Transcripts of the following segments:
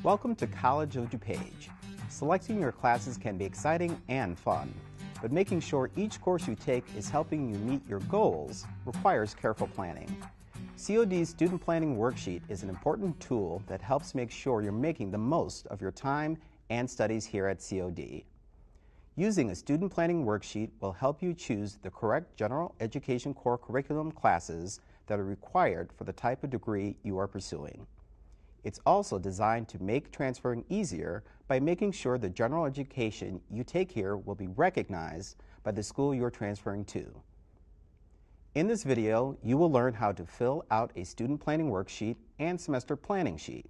Welcome to College of DuPage. Selecting your classes can be exciting and fun, but making sure each course you take is helping you meet your goals requires careful planning. COD's Student Planning Worksheet is an important tool that helps make sure you're making the most of your time and studies here at COD. Using a Student Planning Worksheet will help you choose the correct general education core curriculum classes that are required for the type of degree you are pursuing. It's also designed to make transferring easier by making sure the general education you take here will be recognized by the school you're transferring to. In this video, you will learn how to fill out a student planning worksheet and semester planning sheet.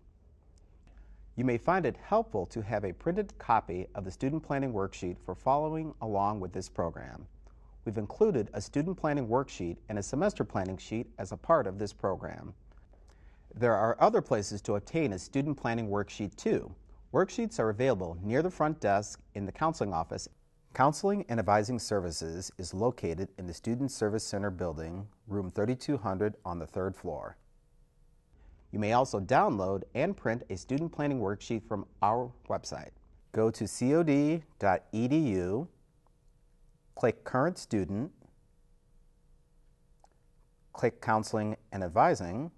You may find it helpful to have a printed copy of the student planning worksheet for following along with this program. We've included a student planning worksheet and a semester planning sheet as a part of this program. There are other places to obtain a student planning worksheet too. Worksheets are available near the front desk in the counseling office. Counseling and Advising Services is located in the Student Service Center building, room 3200 on the 3rd floor. You may also download and print a student planning worksheet from our website. Go to cod.edu, click Current Student, click Counseling and Advising,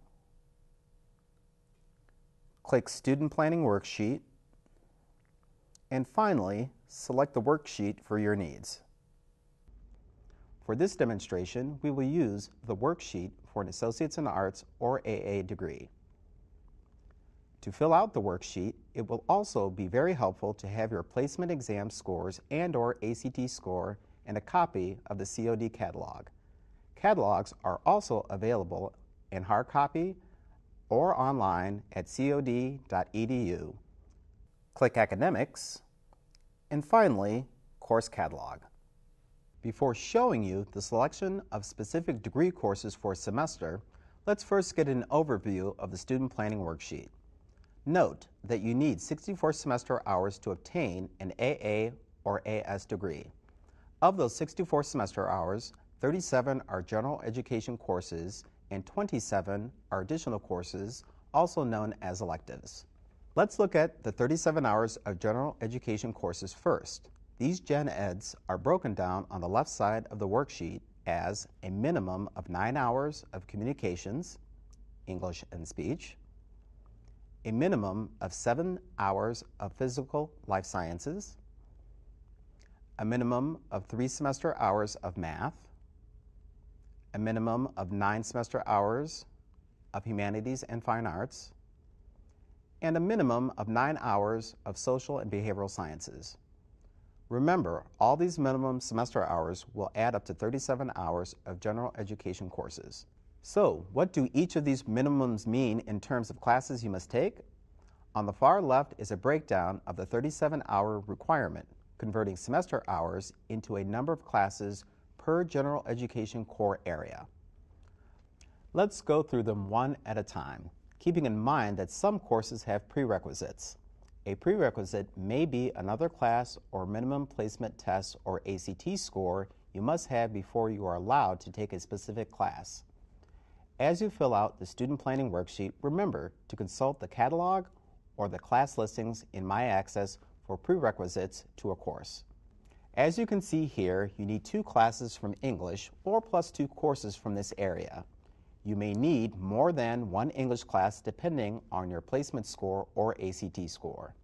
click Student Planning Worksheet, and finally, select the worksheet for your needs. For this demonstration, we will use the worksheet for an Associates in Arts or AA degree. To fill out the worksheet, it will also be very helpful to have your placement exam scores and/or ACT score and a copy of the COD catalog. Catalogs are also available in hard copy or online at cod.edu. Click Academics, and finally, Course Catalog. Before showing you the selection of specific degree courses for a semester, let's first get an overview of the Student Planning Worksheet. Note that you need 64 semester hours to obtain an AA or AS degree. Of those 64 semester hours, 37 are general education courses and 27 are additional courses, also known as electives. Let's look at the 37 hours of general education courses first. These gen eds are broken down on the left side of the worksheet as a minimum of 9 hours of communications, English and speech, a minimum of 7 hours of physical life sciences, a minimum of 3 semester hours of math, a minimum of 9 semester hours of humanities and fine arts, and a minimum of 9 hours of social and behavioral sciences. Remember, all these minimum semester hours will add up to 37 hours of general education courses. So, what do each of these minimums mean in terms of classes you must take? On the far left is a breakdown of the 37-hour requirement, converting semester hours into a number of classes per general education core area. Let's go through them one at a time, keeping in mind that some courses have prerequisites. A prerequisite may be another class or minimum placement test or ACT score you must have before you are allowed to take a specific class. As you fill out the student planning worksheet, remember to consult the catalog or the class listings in My Access for prerequisites to a course. As you can see here, you need 2 classes from English or plus 2 courses from this area. You may need more than 1 English class depending on your placement score or ACT score.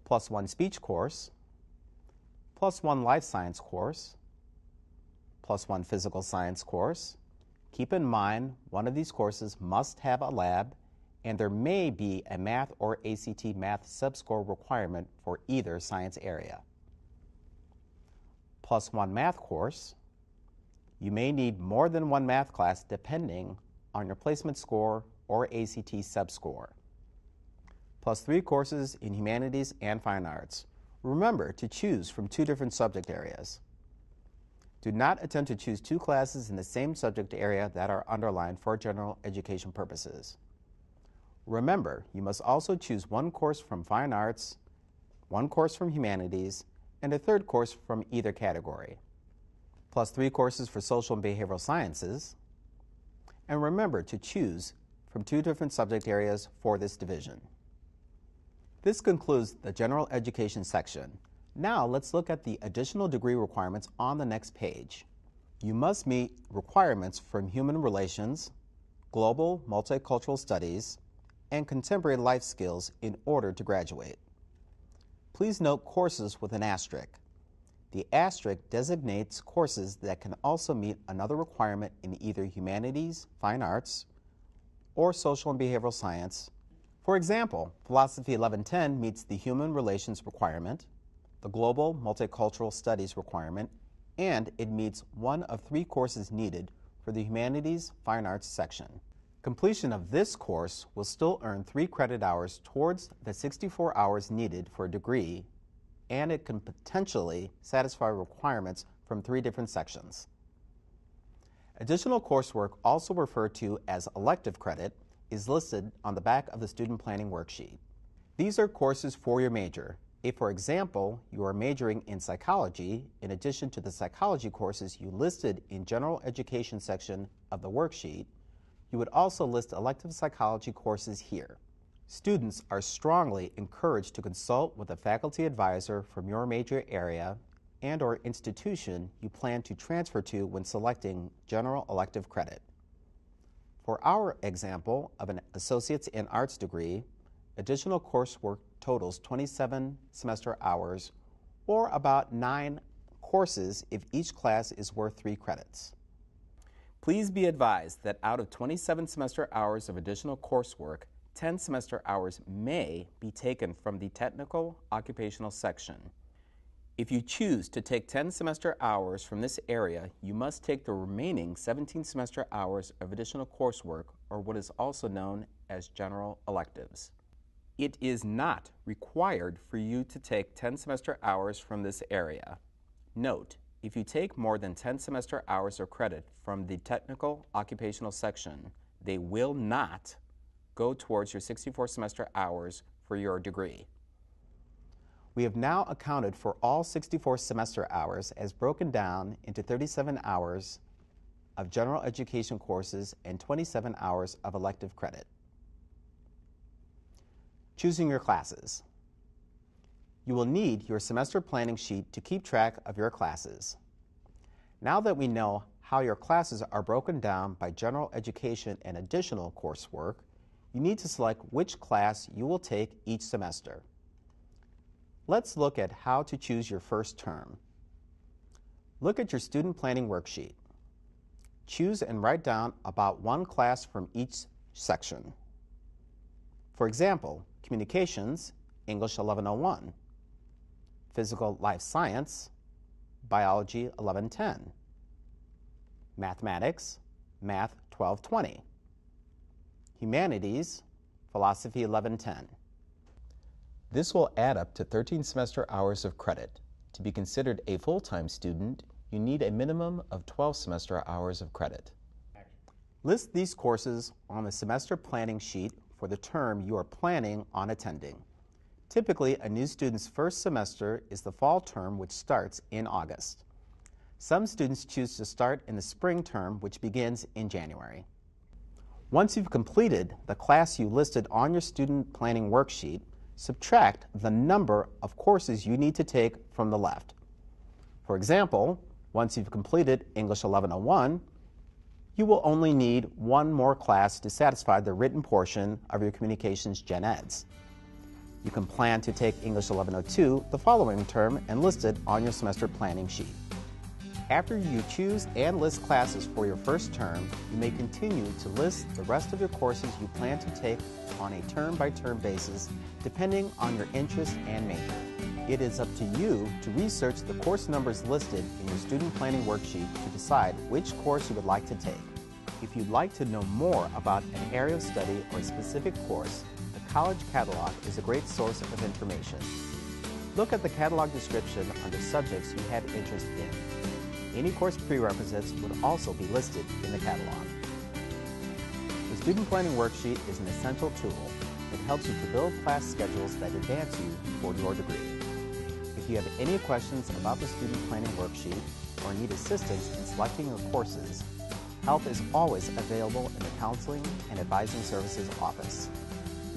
Plus 1 speech course, plus 1 life science course, plus 1 physical science course. Keep in mind, one of these courses must have a lab, and there may be a math or ACT math subscore requirement for either science area. Plus 1 math course. You may need more than 1 math class depending on your placement score or ACT subscore. Plus 3 courses in humanities and fine arts. Remember to choose from 2 different subject areas. Do not attempt to choose 2 classes in the same subject area that are underlined for general education purposes. Remember, you must also choose 1 course from fine arts, 1 course from humanities, and a 3rd course from either category. Plus 3 courses for social and behavioral sciences, and remember to choose from 2 different subject areas for this division. This concludes the General Education section. Now let's look at the additional degree requirements on the next page. You must meet requirements from Human Relations, Global Multicultural Studies, and Contemporary Life Skills in order to graduate. Please note courses with an asterisk. The asterisk designates courses that can also meet another requirement in either humanities, fine arts, or social and behavioral science. For example, Philosophy 1110 meets the Human Relations requirement, the Global Multicultural Studies requirement, and it meets one of 3 courses needed for the Humanities Fine Arts section. Completion of this course will still earn 3 credit hours towards the 64 hours needed for a degree, and it can potentially satisfy requirements from 3 different sections. Additional coursework, also referred to as elective credit, is listed on the back of the Student Planning Worksheet. These are courses for your major. If, for example, you are majoring in psychology, in addition to the psychology courses you listed in General Education section of the worksheet, you would also list elective psychology courses here. Students are strongly encouraged to consult with a faculty advisor from your major area and/or institution you plan to transfer to when selecting general elective credit. For our example of an Associate's in Arts degree, additional coursework totals 27 semester hours, or about 9 courses if each class is worth 3 credits. Please be advised that out of 27 semester hours of additional coursework, 10 semester hours may be taken from the technical occupational section. If you choose to take 10 semester hours from this area, you must take the remaining 17 semester hours of additional coursework, or what is also known as general electives. It is not required for you to take 10 semester hours from this area. Note, if you take more than 10 semester hours of credit from the technical occupational section, they will not go towards your 64 semester hours for your degree. We have now accounted for all 64 semester hours as broken down into 37 hours of general education courses and 27 hours of elective credit. Choosing your classes. You will need your semester planning sheet to keep track of your classes. Now that we know how your classes are broken down by general education and additional coursework, you need to select which class you will take each semester. Let's look at how to choose your first term. Look at your student planning worksheet. Choose and write down about 1 class from each section. For example, Communications, English 1101. Physical Life Science, Biology 1110. Mathematics, Math 1220. Humanities, Philosophy 1110. This will add up to 13 semester hours of credit. To be considered a full-time student, you need a minimum of 12 semester hours of credit. List these courses on the semester planning sheet for the term you are planning on attending. Typically, a new student's first semester is the fall term, which starts in August. Some students choose to start in the spring term, which begins in January. Once you've completed the class you listed on your student planning worksheet, subtract the number of courses you need to take from the left. For example, once you've completed English 1101, you will only need 1 more class to satisfy the written portion of your Communications Gen Eds. You can plan to take English 1102 the following term and list it on your semester planning sheet. After you choose and list classes for your first term, you may continue to list the rest of your courses you plan to take on a term-by-term basis, depending on your interest and major. It is up to you to research the course numbers listed in your student planning worksheet to decide which course you would like to take. If you'd like to know more about an area of study or a specific course, the College Catalog is a great source of information. Look at the catalog description under subjects you have interest in. Any course prerequisites would also be listed in the catalog. The Student Planning Worksheet is an essential tool. It helps you to build class schedules that advance you toward your degree. If you have any questions about the Student Planning Worksheet or need assistance in selecting your courses, help is always available in the Counseling and Advising Services office.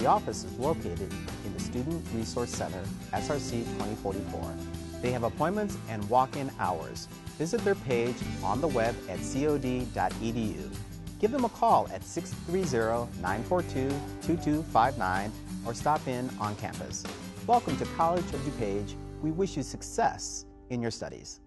The office is located in the Student Resource Center, SRC 2044. They have appointments and walk-in hours. Visit their page on the web at cod.edu. Give them a call at 630-942-2259 or stop in on campus. Welcome to College of DuPage. We wish you success in your studies.